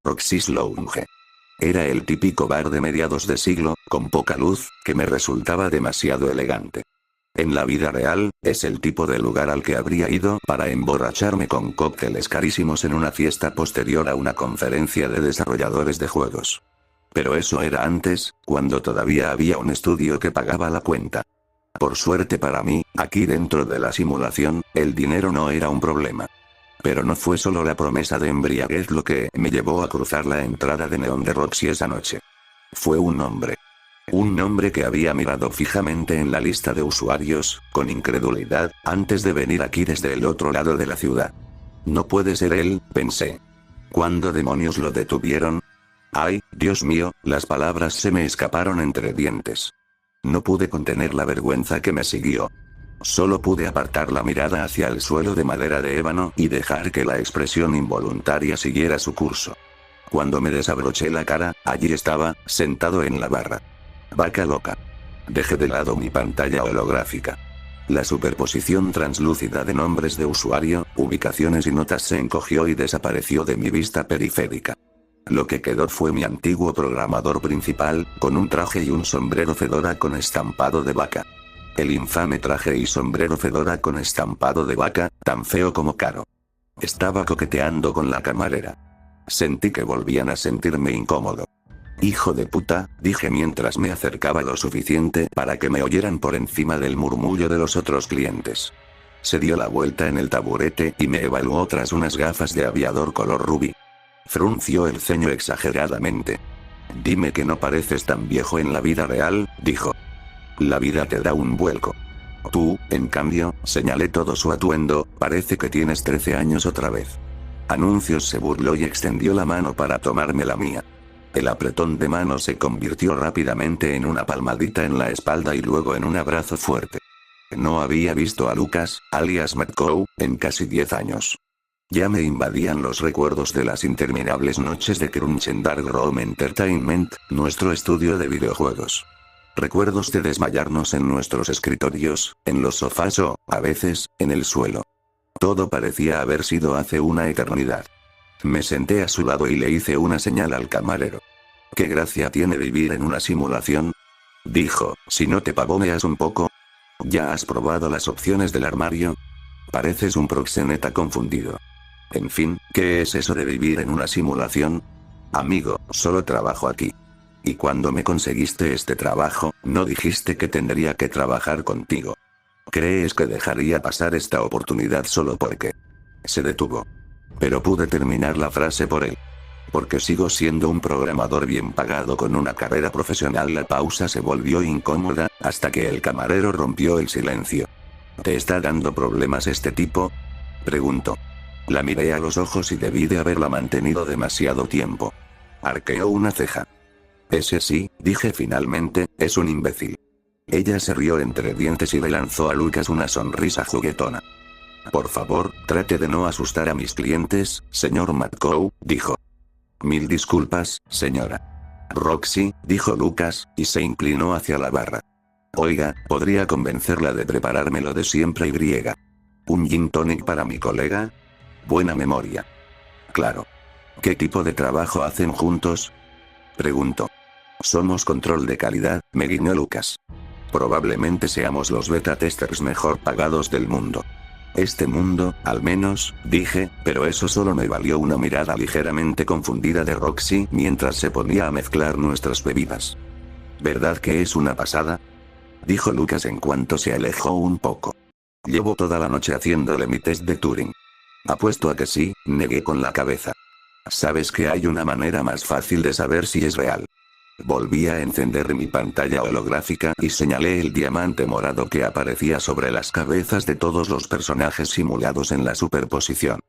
Roxy's Lounge. Era el típico bar de mediados de siglo, con poca luz, que me resultaba demasiado elegante. En la vida real, es el tipo de lugar al que habría ido para emborracharme con cócteles carísimos en una fiesta posterior a una conferencia de desarrolladores de juegos. Pero eso era antes, cuando todavía había un estudio que pagaba la cuenta. Por suerte para mí, aquí dentro de la simulación, el dinero no era un problema. Pero no fue solo la promesa de embriaguez lo que me llevó a cruzar la entrada de neón de Roxy esa noche. Fue un nombre. Un nombre que había mirado fijamente en la lista de usuarios, con incredulidad, antes de venir aquí desde el otro lado de la ciudad. No puede ser él, pensé. ¿Cuándo demonios lo detuvieron? Ay, Dios mío, las palabras se me escaparon entre dientes. No pude contener la vergüenza que me siguió. Solo pude apartar la mirada hacia el suelo de madera de ébano y dejar que la expresión involuntaria siguiera su curso. Cuando me desabroché la cara, allí estaba, sentado en la barra. Vaca loca. Dejé de lado mi pantalla holográfica. La superposición translúcida de nombres de usuario, ubicaciones y notas se encogió y desapareció de mi vista periférica. Lo que quedó fue mi antiguo programador principal, con un traje y un sombrero fedora con estampado de vaca. El infame traje y sombrero fedora con estampado de vaca, tan feo como caro. Estaba coqueteando con la camarera. Sentí que volvían a sentirme incómodo. Hijo de puta, dije mientras me acercaba lo suficiente para que me oyeran por encima del murmullo de los otros clientes. Se dio la vuelta en el taburete y me evaluó tras unas gafas de aviador color rubí. Frunció el ceño exageradamente. Dime que no pareces tan viejo en la vida real, dijo. La vida te da un vuelco. Tú, en cambio, señalé todo su atuendo, parece que tienes 13 años otra vez. Anuncios se burló y extendió la mano para tomarme la mía. El apretón de mano se convirtió rápidamente en una palmadita en la espalda y luego en un abrazo fuerte. No había visto a Lucas, alias McCoy, en casi 10 años. Ya me invadían los recuerdos de las interminables noches de Crunch en Dark Room Entertainment, nuestro estudio de videojuegos. Recuerdos de desmayarnos en nuestros escritorios, en los sofás o, a veces, en el suelo. Todo parecía haber sido hace una eternidad. Me senté a su lado y le hice una señal al camarero. ¿Qué gracia tiene vivir en una simulación? Dijo, si no te pavoneas un poco. ¿Ya has probado las opciones del armario? Pareces un proxeneta confundido. En fin, ¿qué es eso de vivir en una simulación? Amigo, solo trabajo aquí. Y cuando me conseguiste este trabajo, no dijiste que tendría que trabajar contigo. ¿Crees que dejaría pasar esta oportunidad solo porque? Se detuvo. Pero pude terminar la frase por él. Porque sigo siendo un programador bien pagado con una carrera profesional. La pausa se volvió incómoda, hasta que el camarero rompió el silencio. ¿Te está dando problemas este tipo? Preguntó. La miré a los ojos y debí de haberla mantenido demasiado tiempo. Arqueó una ceja. Ese sí, dije finalmente, es un imbécil. Ella se rió entre dientes y le lanzó a Lucas una sonrisa juguetona. Por favor, trate de no asustar a mis clientes, señor McCoy, dijo. Mil disculpas, señora. Roxy, dijo Lucas, y se inclinó hacia la barra. Oiga, ¿podría convencerla de prepararme lo de siempre y? ¿Un gin tonic para mi colega? Buena memoria. Claro. ¿Qué tipo de trabajo hacen juntos? Preguntó. Somos control de calidad, me guiñó Lucas. Probablemente seamos los beta testers mejor pagados del mundo. Este mundo, al menos, dije, pero eso solo me valió una mirada ligeramente confundida de Roxy mientras se ponía a mezclar nuestras bebidas. ¿Verdad que es una pasada? Dijo Lucas en cuanto se alejó un poco. Llevo toda la noche haciéndole mi test de Turing. Apuesto a que sí, negué con la cabeza. ¿Sabes que hay una manera más fácil de saber si es real? Volví a encender mi pantalla holográfica y señalé el diamante morado que aparecía sobre las cabezas de todos los personajes simulados en la superposición.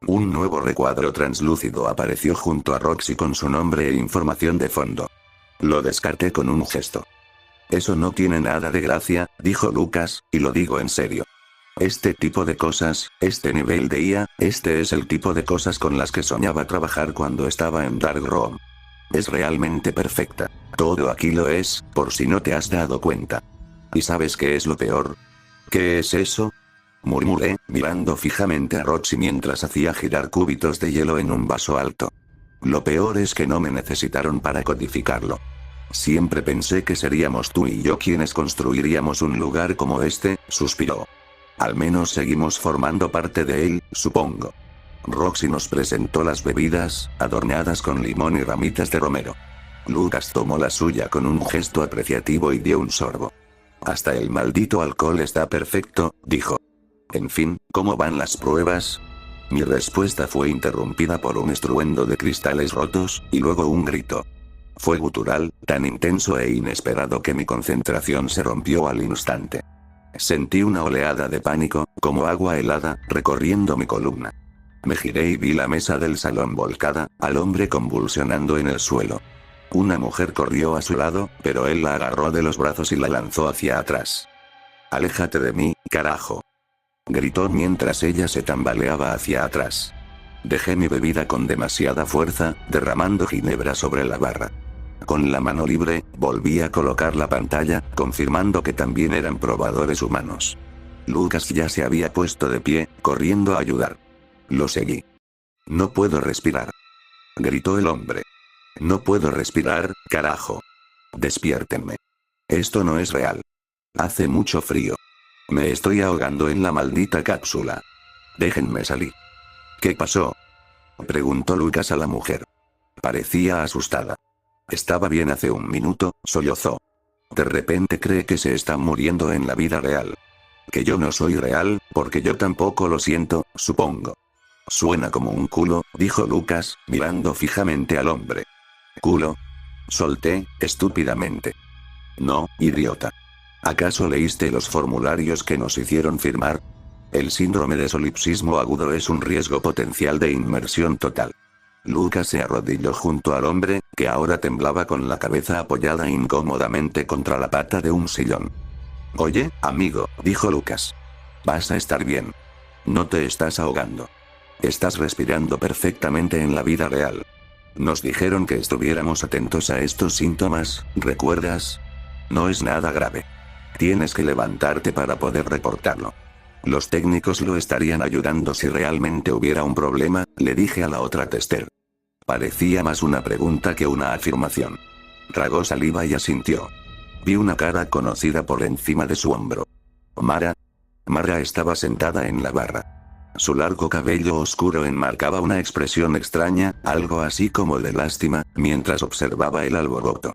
Un nuevo recuadro translúcido apareció junto a Roxy con su nombre e información de fondo. Lo descarté con un gesto. Eso no tiene nada de gracia, dijo Lucas, y lo digo en serio. Este tipo de cosas, este nivel de IA, este es el tipo de cosas con las que soñaba trabajar cuando estaba en Dark Room. Es realmente perfecta. Todo aquí lo es, por si no te has dado cuenta. ¿Y sabes qué es lo peor? ¿Qué es eso? Murmuré, mirando fijamente a Roxy mientras hacía girar cúbitos de hielo en un vaso alto. Lo peor es que no me necesitaron para codificarlo. Siempre pensé que seríamos tú y yo quienes construiríamos un lugar como este, suspiró. Al menos seguimos formando parte de él, supongo. Roxy nos presentó las bebidas, adornadas con limón y ramitas de romero. Lucas tomó la suya con un gesto apreciativo y dio un sorbo. Hasta el maldito alcohol está perfecto, dijo. En fin, ¿cómo van las pruebas? Mi respuesta fue interrumpida por un estruendo de cristales rotos, y luego un grito. Fue gutural, tan intenso e inesperado que mi concentración se rompió al instante. Sentí una oleada de pánico, como agua helada, recorriendo mi columna. Me giré y vi la mesa del salón volcada, al hombre convulsionando en el suelo. Una mujer corrió a su lado, pero él la agarró de los brazos y la lanzó hacia atrás. «Aléjate de mí, carajo», gritó mientras ella se tambaleaba hacia atrás. Dejé mi bebida con demasiada fuerza, derramando ginebra sobre la barra. Con la mano libre, volví a colocar la pantalla, confirmando que también eran probadores humanos. Lucas ya se había puesto de pie, corriendo a ayudar. Lo seguí. «No puedo respirar», gritó el hombre. «No puedo respirar, carajo. Despiértenme. Esto no es real. Hace mucho frío. Me estoy ahogando en la maldita cápsula. Déjenme salir». «¿Qué pasó?», preguntó Lucas a la mujer. Parecía asustada. «Estaba bien hace un minuto», sollozó. «De repente cree que se está muriendo en la vida real. Que yo no soy real, porque yo tampoco lo siento, supongo». «Suena como un culo», dijo Lucas, mirando fijamente al hombre. «¿Culo?», solté, estúpidamente. «No, idiota. ¿Acaso leíste los formularios que nos hicieron firmar? El síndrome de solipsismo agudo es un riesgo potencial de inmersión total». Lucas se arrodilló junto al hombre, que ahora temblaba con la cabeza apoyada incómodamente contra la pata de un sillón. «Oye, amigo», dijo Lucas. «Vas a estar bien. No te estás ahogando. Estás respirando perfectamente en la vida real. Nos dijeron que estuviéramos atentos a estos síntomas, ¿recuerdas? No es nada grave. Tienes que levantarte para poder reportarlo. Los técnicos lo estarían ayudando si realmente hubiera un problema», le dije a la otra tester. Parecía más una pregunta que una afirmación. Tragó saliva y asintió. Vi una cara conocida por encima de su hombro. «Mara». Mara estaba sentada en la barra. Su largo cabello oscuro enmarcaba una expresión extraña, algo así como de lástima, mientras observaba el alboroto.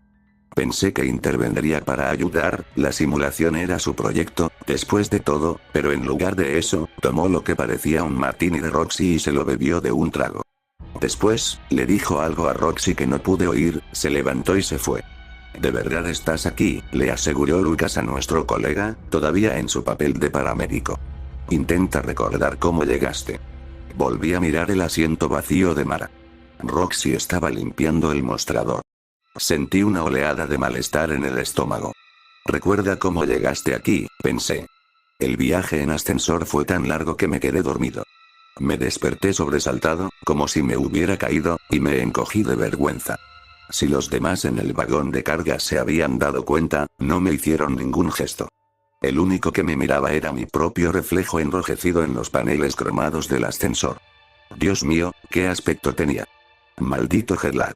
Pensé que intervendría para ayudar, la simulación era su proyecto, después de todo, pero en lugar de eso, tomó lo que parecía un martini de Roxy y se lo bebió de un trago. Después, le dijo algo a Roxy que no pude oír, se levantó y se fue. «¿De verdad estás aquí?», le aseguró Lucas a nuestro colega, todavía en su papel de paramédico. «Intenta recordar cómo llegaste». Volví a mirar el asiento vacío de Mara. Roxy estaba limpiando el mostrador. Sentí una oleada de malestar en el estómago. «¿Recuerda cómo llegaste aquí?», pensé. El viaje en ascensor fue tan largo que me quedé dormido. Me desperté sobresaltado, como si me hubiera caído, y me encogí de vergüenza. Si los demás en el vagón de carga se habían dado cuenta, no me hicieron ningún gesto. El único que me miraba era mi propio reflejo enrojecido en los paneles cromados del ascensor. Dios mío, qué aspecto tenía. Maldito jet lag.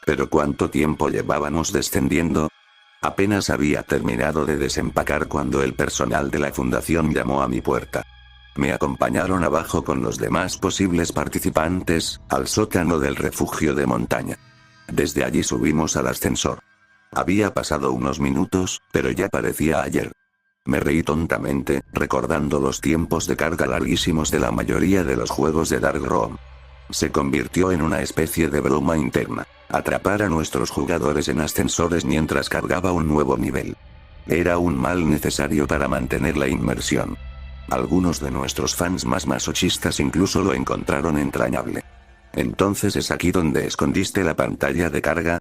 Pero ¿cuánto tiempo llevábamos descendiendo? Apenas había terminado de desempacar cuando el personal de la fundación llamó a mi puerta. Me acompañaron abajo con los demás posibles participantes, al sótano del refugio de montaña. Desde allí subimos al ascensor. Había pasado unos minutos, pero ya parecía ayer. Me reí tontamente, recordando los tiempos de carga larguísimos de la mayoría de los juegos de Dark Room. Se convirtió en una especie de broma interna. Atrapar a nuestros jugadores en ascensores mientras cargaba un nuevo nivel. Era un mal necesario para mantener la inmersión. Algunos de nuestros fans más masochistas incluso lo encontraron entrañable. «¿Entonces es aquí donde escondiste la pantalla de carga?»,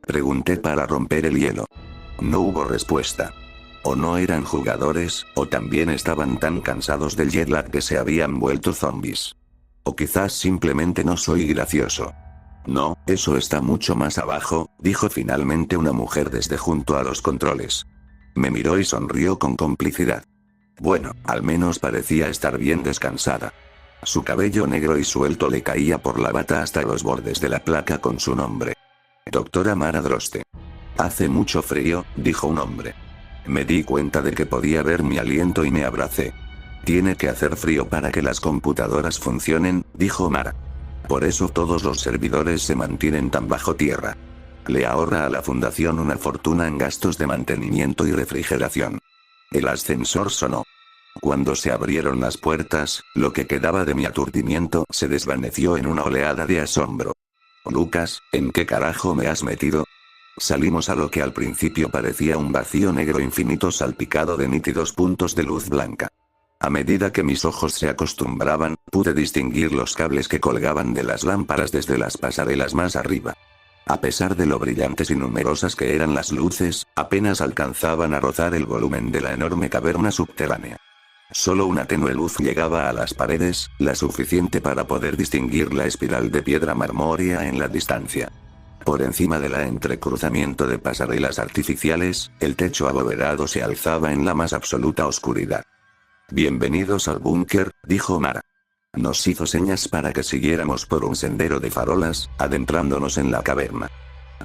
pregunté para romper el hielo. No hubo respuesta. O no eran jugadores, o también estaban tan cansados del jet lag que se habían vuelto zombies. O quizás simplemente no soy gracioso. «No, eso está mucho más abajo», dijo finalmente una mujer desde junto a los controles. Me miró y sonrió con complicidad. Bueno, al menos parecía estar bien descansada. Su cabello negro y suelto le caía por la bata hasta los bordes de la placa con su nombre. Doctora Mara Droste. Hace mucho frío, dijo un hombre. Me di cuenta de que podía ver mi aliento y me abracé. Tiene que hacer frío para que las computadoras funcionen, dijo Mara. Por eso todos los servidores se mantienen tan bajo tierra. Le ahorra a la fundación una fortuna en gastos de mantenimiento y refrigeración. El ascensor sonó. Cuando se abrieron las puertas, lo que quedaba de mi aturdimiento se desvaneció en una oleada de asombro. Lucas, ¿en qué carajo me has metido? Salimos a lo que al principio parecía un vacío negro infinito salpicado de nítidos puntos de luz blanca. A medida que mis ojos se acostumbraban, pude distinguir los cables que colgaban de las lámparas desde las pasarelas más arriba. A pesar de lo brillantes y numerosas que eran las luces, apenas alcanzaban a rozar el volumen de la enorme caverna subterránea. Solo una tenue luz llegaba a las paredes, la suficiente para poder distinguir la espiral de piedra marmórea en la distancia. Por encima del entrecruzamiento de pasarelas artificiales, el techo abovedado se alzaba en la más absoluta oscuridad. Bienvenidos al búnker, dijo Mara. Nos hizo señas para que siguiéramos por un sendero de farolas, adentrándonos en la caverna.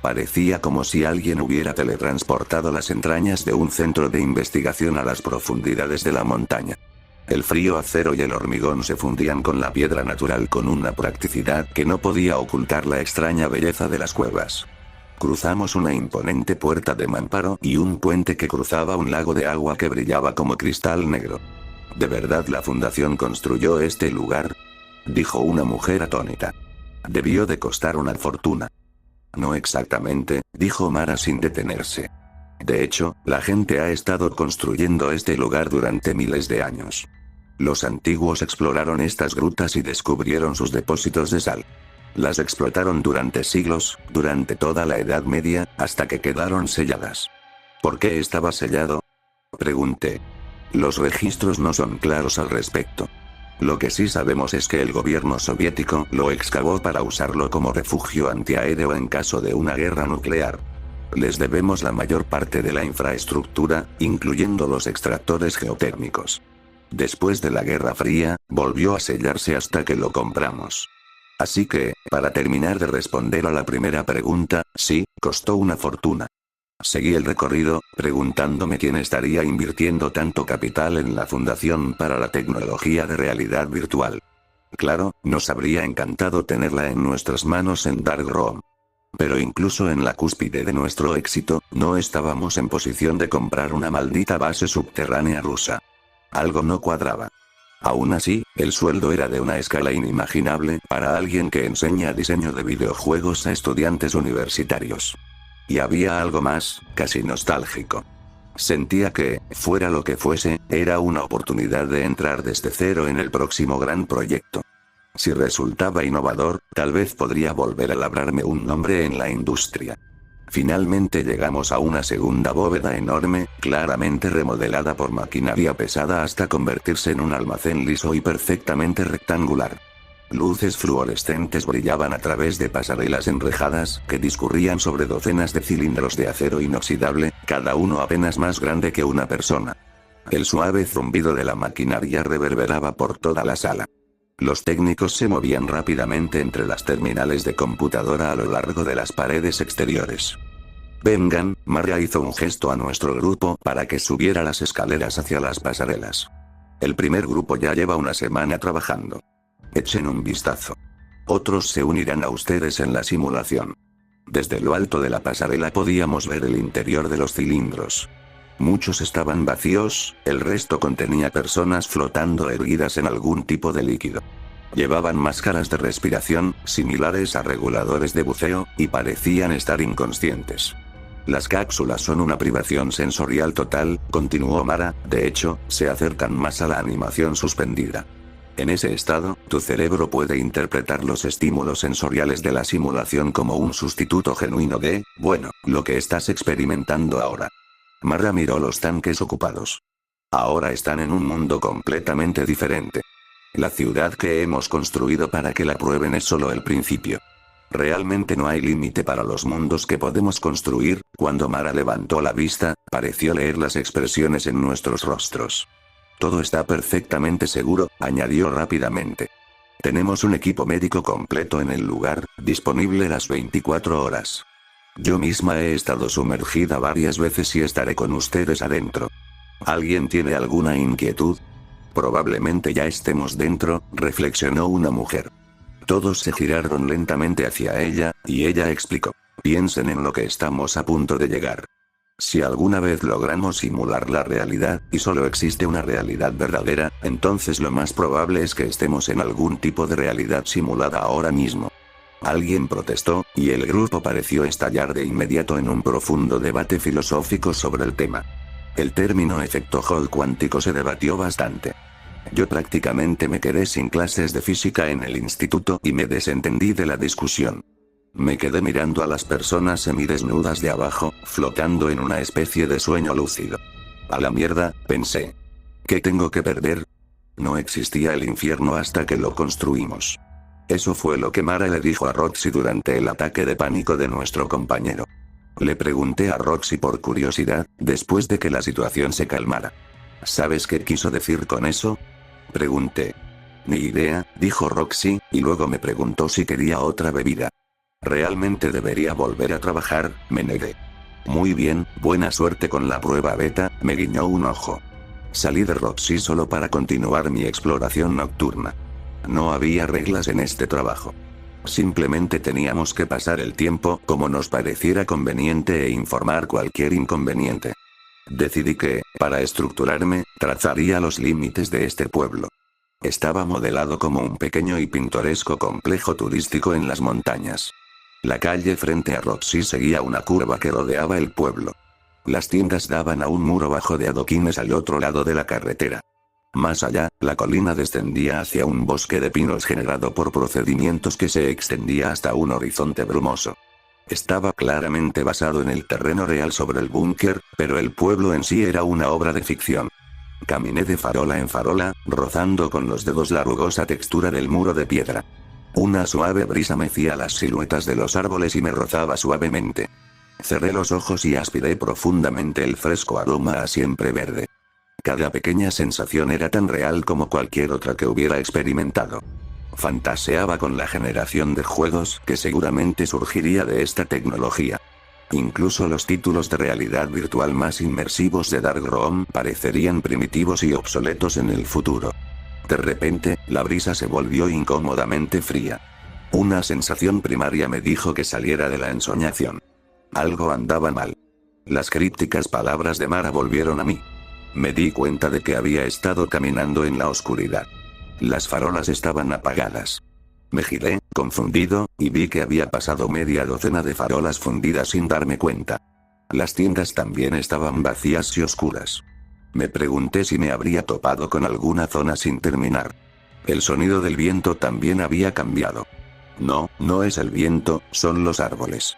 Parecía como si alguien hubiera teletransportado las entrañas de un centro de investigación a las profundidades de la montaña. El frío acero y el hormigón se fundían con la piedra natural con una practicidad que no podía ocultar la extraña belleza de las cuevas. Cruzamos una imponente puerta de mamparo y un puente que cruzaba un lago de agua que brillaba como cristal negro. ¿De verdad la fundación construyó este lugar?, dijo una mujer atónita. Debió de costar una fortuna. No exactamente, dijo Mara sin detenerse. De hecho, la gente ha estado construyendo este lugar durante miles de años. Los antiguos exploraron estas grutas y descubrieron sus depósitos de sal. Las explotaron durante siglos, durante toda la Edad Media, hasta que quedaron selladas. ¿Por qué estaba sellado?, pregunté. Los registros no son claros al respecto. Lo que sí sabemos es que el gobierno soviético lo excavó para usarlo como refugio antiaéreo en caso de una guerra nuclear. Les debemos la mayor parte de la infraestructura, incluyendo los extractores geotérmicos. Después de la Guerra Fría, volvió a sellarse hasta que lo compramos. Así que, para terminar de responder a la primera pregunta, sí, costó una fortuna. Seguí el recorrido, preguntándome quién estaría invirtiendo tanto capital en la fundación para la tecnología de realidad virtual. Claro, nos habría encantado tenerla en nuestras manos en Dark Room. Pero incluso en la cúspide de nuestro éxito, no estábamos en posición de comprar una maldita base subterránea rusa. Algo no cuadraba. Aún así, el sueldo era de una escala inimaginable para alguien que enseña diseño de videojuegos a estudiantes universitarios. Y había algo más, casi nostálgico. Sentía que, fuera lo que fuese, era una oportunidad de entrar desde cero en el próximo gran proyecto. Si resultaba innovador, tal vez podría volver a labrarme un nombre en la industria. Finalmente llegamos a una segunda bóveda enorme, claramente remodelada por maquinaria pesada hasta convertirse en un almacén liso y perfectamente rectangular. Luces fluorescentes brillaban a través de pasarelas enrejadas que discurrían sobre docenas de cilindros de acero inoxidable, cada uno apenas más grande que una persona. El suave zumbido de la maquinaria reverberaba por toda la sala. Los técnicos se movían rápidamente entre las terminales de computadora a lo largo de las paredes exteriores. Vengan, Mara hizo un gesto a nuestro grupo para que subiera las escaleras hacia las pasarelas. El primer grupo ya lleva una semana trabajando. Echen un vistazo. Otros se unirán a ustedes en la simulación. Desde lo alto de la pasarela podíamos ver el interior de los cilindros. Muchos estaban vacíos, el resto contenía personas flotando erguidas en algún tipo de líquido. Llevaban máscaras de respiración, similares a reguladores de buceo, y parecían estar inconscientes. Las cápsulas son una privación sensorial total, continuó Mara, de hecho, se acercan más a la animación suspendida. En ese estado, tu cerebro puede interpretar los estímulos sensoriales de la simulación como un sustituto genuino de, bueno, lo que estás experimentando ahora. Mara miró los tanques ocupados. Ahora están en un mundo completamente diferente. La ciudad que hemos construido para que la prueben es solo el principio. Realmente no hay límite para los mundos que podemos construir. Cuando Mara levantó la vista, pareció leer las expresiones en nuestros rostros. Todo está perfectamente seguro, añadió rápidamente. Tenemos un equipo médico completo en el lugar, disponible las 24 horas. Yo misma he estado sumergida varias veces y estaré con ustedes adentro. ¿Alguien tiene alguna inquietud? Probablemente ya estemos dentro, reflexionó una mujer. Todos se giraron lentamente hacia ella, y ella explicó. Piensen en lo que estamos a punto de llegar. Si alguna vez logramos simular la realidad, y solo existe una realidad verdadera, entonces lo más probable es que estemos en algún tipo de realidad simulada ahora mismo. Alguien protestó, y el grupo pareció estallar de inmediato en un profundo debate filosófico sobre el tema. El término efecto Hall cuántico se debatió bastante. Yo prácticamente me quedé sin clases de física en el instituto y me desentendí de la discusión. Me quedé mirando a las personas semidesnudas de abajo, flotando en una especie de sueño lúcido. A la mierda, pensé. ¿Qué tengo que perder? No existía el infierno hasta que lo construimos. Eso fue lo que Mara le dijo a Roxy durante el ataque de pánico de nuestro compañero. Le pregunté a Roxy por curiosidad, después de que la situación se calmara. ¿Sabes qué quiso decir con eso? Pregunté. Ni idea, dijo Roxy, y luego me preguntó si quería otra bebida. Realmente debería volver a trabajar, me negué. Muy bien, buena suerte con la prueba beta, me guiñó un ojo. Salí de Roxy solo para continuar mi exploración nocturna. No había reglas en este trabajo. Simplemente teníamos que pasar el tiempo como nos pareciera conveniente e informar cualquier inconveniente. Decidí que, para estructurarme, trazaría los límites de este pueblo. Estaba modelado como un pequeño y pintoresco complejo turístico en las montañas. La calle frente a Roxy seguía una curva que rodeaba el pueblo. Las tiendas daban a un muro bajo de adoquines al otro lado de la carretera. Más allá, la colina descendía hacia un bosque de pinos generado por procedimientos que se extendía hasta un horizonte brumoso. Estaba claramente basado en el terreno real sobre el búnker, pero el pueblo en sí era una obra de ficción. Caminé de farola en farola, rozando con los dedos la rugosa textura del muro de piedra. Una suave brisa mecía las siluetas de los árboles y me rozaba suavemente. Cerré los ojos y aspiré profundamente el fresco aroma a siempre verde. Cada pequeña sensación era tan real como cualquier otra que hubiera experimentado. Fantaseaba con la generación de juegos que seguramente surgiría de esta tecnología. Incluso los títulos de realidad virtual más inmersivos de Dark Room parecerían primitivos y obsoletos en el futuro. De repente, la brisa se volvió incómodamente fría. Una sensación primaria me dijo que saliera de la ensoñación. Algo andaba mal. Las crípticas palabras de Mara volvieron a mí. Me di cuenta de que había estado caminando en la oscuridad. Las farolas estaban apagadas. Me giré, confundido, y vi que había pasado media docena de farolas fundidas sin darme cuenta. Las tiendas también estaban vacías y oscuras. Me pregunté si me habría topado con alguna zona sin terminar. El sonido del viento también había cambiado. No, no es el viento, son los árboles.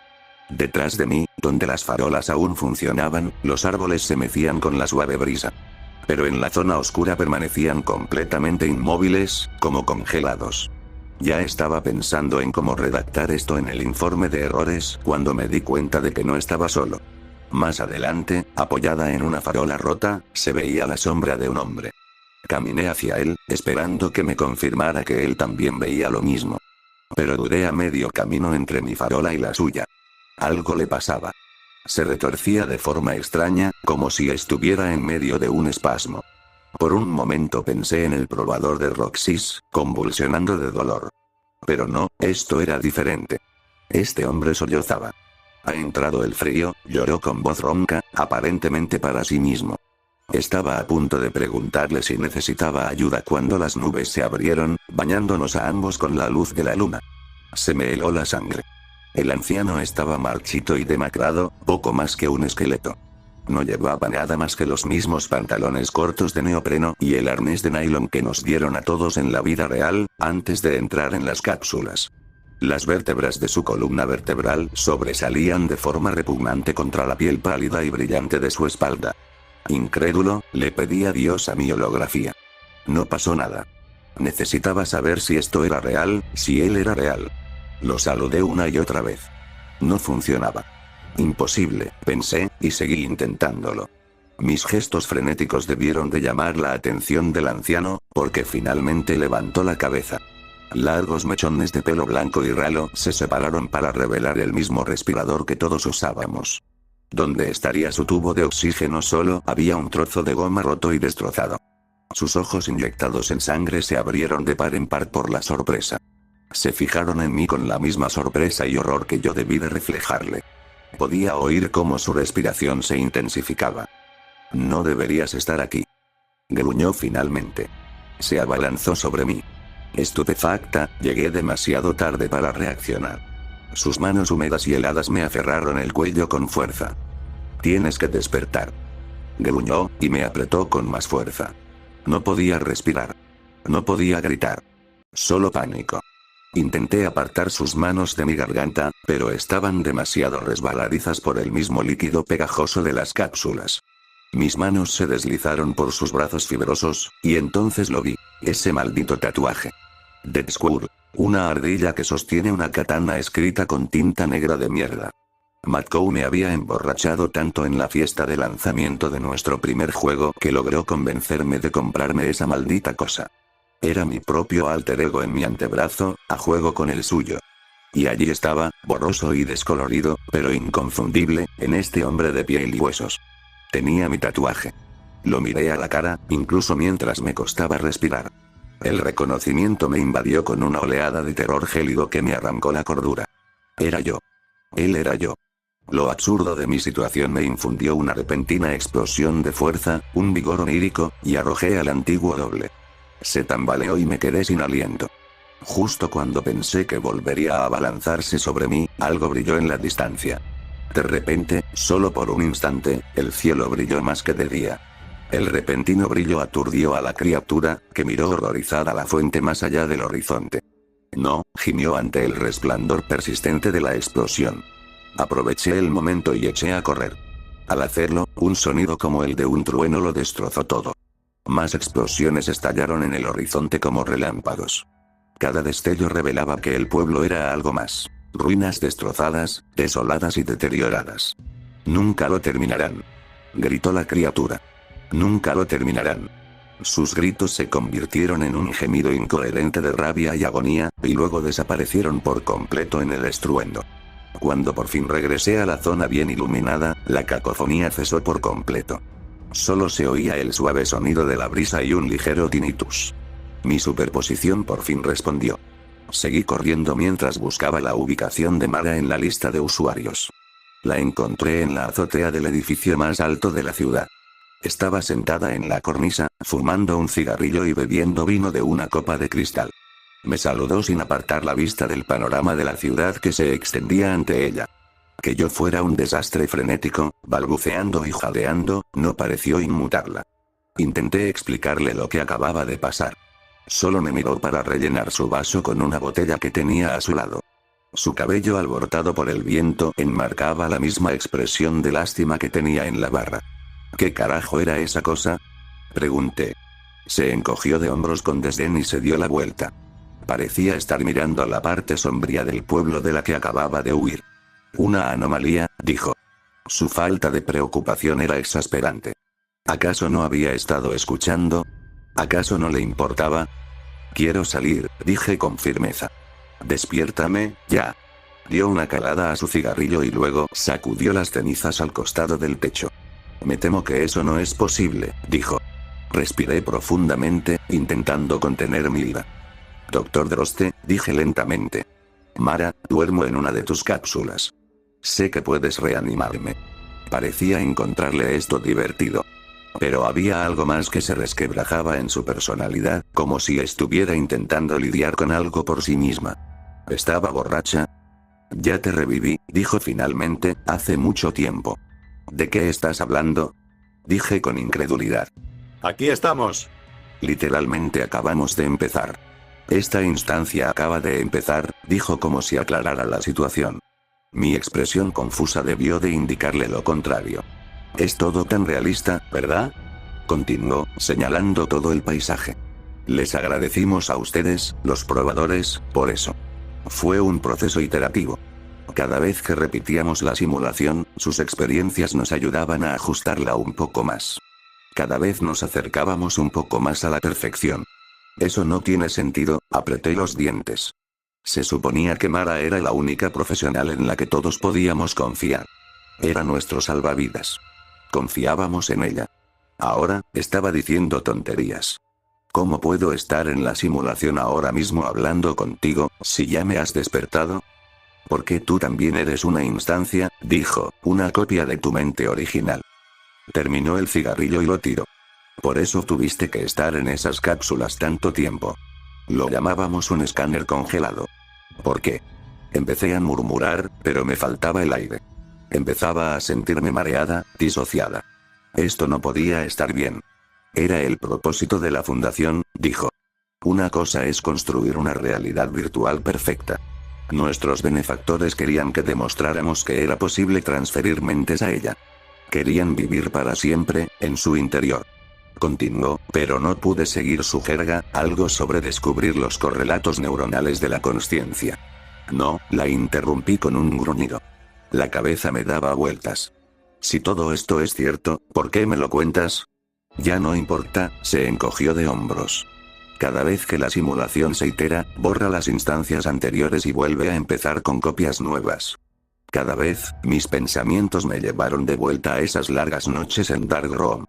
Detrás de mí, donde las farolas aún funcionaban, los árboles se mecían con la suave brisa. Pero en la zona oscura permanecían completamente inmóviles, como congelados. Ya estaba pensando en cómo redactar esto en el informe de errores, cuando me di cuenta de que no estaba solo. Más adelante, apoyada en una farola rota, se veía la sombra de un hombre. Caminé hacia él, esperando que me confirmara que él también veía lo mismo. Pero dudé a medio camino entre mi farola y la suya. Algo le pasaba. Se retorcía de forma extraña, como si estuviera en medio de un espasmo. Por un momento pensé en el probador de Roxys, convulsionando de dolor. Pero no, esto era diferente. Este hombre sollozaba. Ha entrado el frío, lloró con voz ronca, aparentemente para sí mismo. Estaba a punto de preguntarle si necesitaba ayuda cuando las nubes se abrieron, bañándonos a ambos con la luz de la luna. Se me heló la sangre. El anciano estaba marchito y demacrado, poco más que un esqueleto. No llevaba nada más que los mismos pantalones cortos de neopreno y el arnés de nylon que nos dieron a todos en la vida real, antes de entrar en las cápsulas. Las vértebras de su columna vertebral sobresalían de forma repugnante contra la piel pálida y brillante de su espalda. Incrédulo, le pedí a Dios a mi holografía. No pasó nada. Necesitaba saber si esto era real, si él era real. Lo saludé una y otra vez. No funcionaba. Imposible, pensé, y seguí intentándolo. Mis gestos frenéticos debieron de llamar la atención del anciano, porque finalmente levantó la cabeza. Largos mechones de pelo blanco y ralo se separaron para revelar el mismo respirador que todos usábamos. Donde estaría su tubo de oxígeno solo había un trozo de goma roto y destrozado. Sus ojos inyectados en sangre se abrieron de par en par por la sorpresa. Se fijaron en mí con la misma sorpresa y horror que yo debí de reflejarle. Podía oír cómo su respiración se intensificaba. No deberías estar aquí. Gruñó finalmente. Se abalanzó sobre mí. Estupefacta, llegué demasiado tarde para reaccionar. Sus manos húmedas y heladas me aferraron el cuello con fuerza. Tienes que despertar. Gruñó, y me apretó con más fuerza. No podía respirar. No podía gritar. Solo pánico. Intenté apartar sus manos de mi garganta, pero estaban demasiado resbaladizas por el mismo líquido pegajoso de las cápsulas. Mis manos se deslizaron por sus brazos fibrosos, y entonces lo vi. Ese maldito tatuaje. Dead Squirrel, una ardilla que sostiene una katana escrita con tinta negra de mierda. McCoy me había emborrachado tanto en la fiesta de lanzamiento de nuestro primer juego que logró convencerme de comprarme esa maldita cosa. Era mi propio alter ego en mi antebrazo, a juego con el suyo. Y allí estaba, borroso y descolorido, pero inconfundible, en este hombre de piel y huesos. Tenía mi tatuaje. Lo miré a la cara, incluso mientras me costaba respirar. El reconocimiento me invadió con una oleada de terror gélido que me arrancó la cordura. Era yo. Él era yo. Lo absurdo de mi situación me infundió una repentina explosión de fuerza, un vigor onírico, y arrojé al antiguo doble. Se tambaleó y me quedé sin aliento. Justo cuando pensé que volvería a abalanzarse sobre mí, algo brilló en la distancia. De repente, solo por un instante, el cielo brilló más que de día. El repentino brillo aturdió a la criatura, que miró horrorizada la fuente más allá del horizonte. No, gimió ante el resplandor persistente de la explosión. Aproveché el momento y eché a correr. Al hacerlo, un sonido como el de un trueno lo destrozó todo. Más explosiones estallaron en el horizonte como relámpagos. Cada destello revelaba que el pueblo era algo más. Ruinas destrozadas, desoladas y deterioradas. Nunca lo terminarán. Gritó la criatura. Nunca lo terminarán. Sus gritos se convirtieron en un gemido incoherente de rabia y agonía, y luego desaparecieron por completo en el estruendo. Cuando por fin regresé a la zona bien iluminada, la cacofonía cesó por completo. Solo se oía el suave sonido de la brisa y un ligero tinnitus. Mi superposición por fin respondió. Seguí corriendo mientras buscaba la ubicación de Mara en la lista de usuarios. La encontré en la azotea del edificio más alto de la ciudad. Estaba sentada en la cornisa, fumando un cigarrillo y bebiendo vino de una copa de cristal. Me saludó sin apartar la vista del panorama de la ciudad que se extendía ante ella. Que yo fuera un desastre frenético, balbuceando y jadeando, no pareció inmutarla. Intenté explicarle lo que acababa de pasar. Solo me miró para rellenar su vaso con una botella que tenía a su lado. Su cabello alborotado por el viento enmarcaba la misma expresión de lástima que tenía en la barra. ¿Qué carajo era esa cosa?, pregunté. Se encogió de hombros con desdén y se dio la vuelta. Parecía estar mirando la parte sombría del pueblo de la que acababa de huir. Una anomalía, dijo. Su falta de preocupación era exasperante. ¿Acaso no había estado escuchando? ¿Acaso no le importaba? Quiero salir, dije con firmeza. Despiértame, ya. Dio una calada a su cigarrillo y luego sacudió las cenizas al costado del techo. Me temo que eso no es posible, dijo. Respiré profundamente, intentando contener mi ira. Doctor Droste, dije lentamente. Mara, duermo en una de tus cápsulas. Sé que puedes reanimarme. Parecía encontrarle esto divertido. Pero había algo más que se resquebrajaba en su personalidad, como si estuviera intentando lidiar con algo por sí misma. ¿Estaba borracha? Ya te reviví, dijo finalmente, hace mucho tiempo. ¿De qué estás hablando?, dije con incredulidad. Aquí estamos. Literalmente acabamos de empezar. Esta instancia acaba de empezar, dijo como si aclarara la situación. Mi expresión confusa debió de indicarle lo contrario. Es todo tan realista, ¿verdad?, continuó, señalando todo el paisaje. Les agradecimos a ustedes, los probadores, por eso. Fue un proceso iterativo. Cada vez que repetíamos la simulación, sus experiencias nos ayudaban a ajustarla un poco más. Cada vez nos acercábamos un poco más a la perfección. Eso no tiene sentido, apreté los dientes. Se suponía que Mara era la única profesional en la que todos podíamos confiar. Era nuestro salvavidas. Confiábamos en ella. Ahora, estaba diciendo tonterías. ¿Cómo puedo estar en la simulación ahora mismo hablando contigo, si ya me has despertado? Porque tú también eres una instancia, dijo, una copia de tu mente original. Terminó el cigarrillo y lo tiró. Por eso tuviste que estar en esas cápsulas tanto tiempo. Lo llamábamos un escáner congelado. ¿Por qué? Empecé a murmurar, pero me faltaba el aire. Empezaba a sentirme mareada, disociada. Esto no podía estar bien. Era el propósito de la fundación, dijo. Una cosa es construir una realidad virtual perfecta. Nuestros benefactores querían que demostráramos que era posible transferir mentes a ella. Querían vivir para siempre, en su interior. Continuó, pero no pude seguir su jerga, algo sobre descubrir los correlatos neuronales de la consciencia. No, la interrumpí con un gruñido. La cabeza me daba vueltas. Si todo esto es cierto, ¿por qué me lo cuentas? Ya no importa, se encogió de hombros. Cada vez que la simulación se itera, borra las instancias anteriores y vuelve a empezar con copias nuevas. Cada vez, mis pensamientos me llevaron de vuelta a esas largas noches en Dark Room.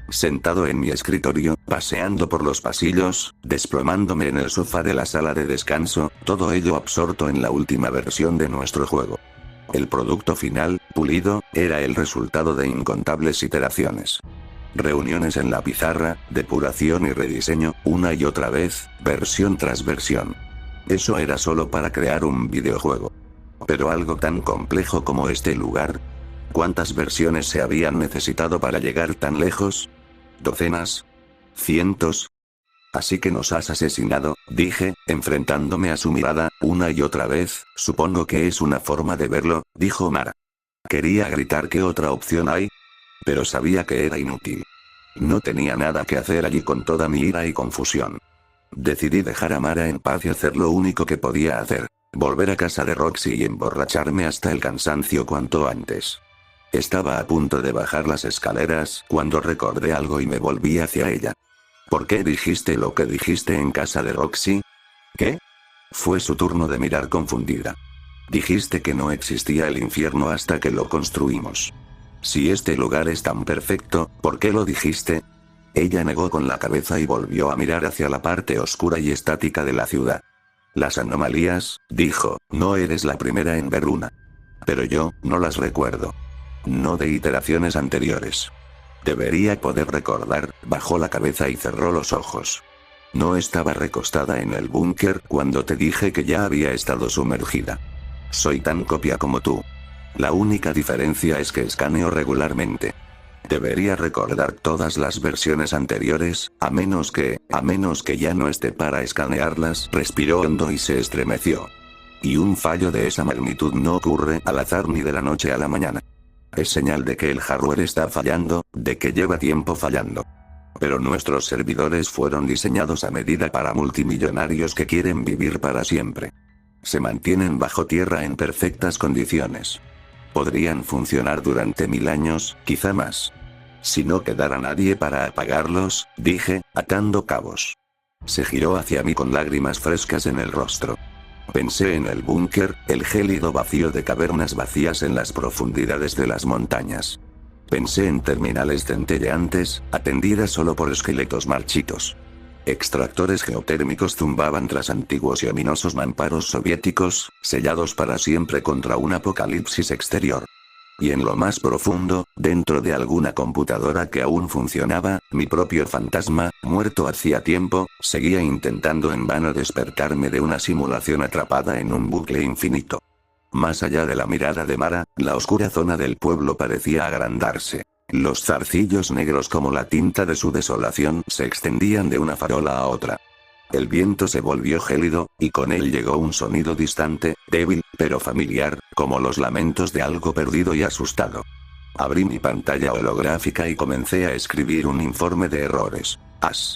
Sentado en mi escritorio, paseando por los pasillos, desplomándome en el sofá de la sala de descanso, todo ello absorto en la última versión de nuestro juego. El producto final, pulido, era el resultado de incontables iteraciones. Reuniones en la pizarra, depuración y rediseño, una y otra vez, versión tras versión. Eso era solo para crear un videojuego. Pero algo tan complejo como este lugar. ¿Cuántas versiones se habían necesitado para llegar tan lejos? ¿Docenas? ¿Cientos? Así que nos has asesinado, dije, enfrentándome a su mirada, una y otra vez. Supongo que es una forma de verlo, dijo Mara. Quería gritar ¿qué otra opción hay? Pero sabía que era inútil. No tenía nada que hacer allí con toda mi ira y confusión. Decidí dejar a Mara en paz y hacer lo único que podía hacer. Volver a casa de Roxy y emborracharme hasta el cansancio cuanto antes. Estaba a punto de bajar las escaleras cuando recordé algo y me volví hacia ella. ¿Por qué dijiste lo que dijiste en casa de Roxy? ¿Qué? Fue su turno de mirar confundida. Dijiste que no existía el infierno hasta que lo construimos. Si este lugar es tan perfecto, ¿por qué lo dijiste? Ella negó con la cabeza y volvió a mirar hacia la parte oscura y estática de la ciudad. Las anomalías, dijo, no eres la primera en ver una. Pero yo, no las recuerdo. No de iteraciones anteriores. Debería poder recordar, bajó la cabeza y cerró los ojos. No estaba recostada en el búnker cuando te dije que ya había estado sumergida. Soy tan copia como tú. La única diferencia es que escaneo regularmente. Debería recordar todas las versiones anteriores, a menos que ya no esté para escanearlas. Respiró hondo y se estremeció. Y un fallo de esa magnitud no ocurre al azar ni de la noche a la mañana. Es señal de que el hardware está fallando, de que lleva tiempo fallando. Pero nuestros servidores fueron diseñados a medida para multimillonarios que quieren vivir para siempre. Se mantienen bajo tierra en perfectas condiciones. Podrían funcionar durante 1000 años, quizá más. Si no quedara nadie para apagarlos, dije, atando cabos. Se giró hacia mí con lágrimas frescas en el rostro. Pensé en el búnker, el gélido vacío de cavernas vacías en las profundidades de las montañas. Pensé en terminales centelleantes, atendidas solo por esqueletos marchitos. Extractores geotérmicos zumbaban tras antiguos y ominosos mamparos soviéticos, sellados para siempre contra un apocalipsis exterior. Y en lo más profundo, dentro de alguna computadora que aún funcionaba, mi propio fantasma, muerto hacía tiempo, seguía intentando en vano despertarme de una simulación atrapada en un bucle infinito. Más allá de la mirada de Mara, la oscura zona del pueblo parecía agrandarse. Los zarcillos negros como la tinta de su desolación se extendían de una farola a otra. El viento se volvió gélido, y con él llegó un sonido distante, débil, pero familiar, como los lamentos de algo perdido y asustado. Abrí mi pantalla holográfica y comencé a escribir un informe de errores.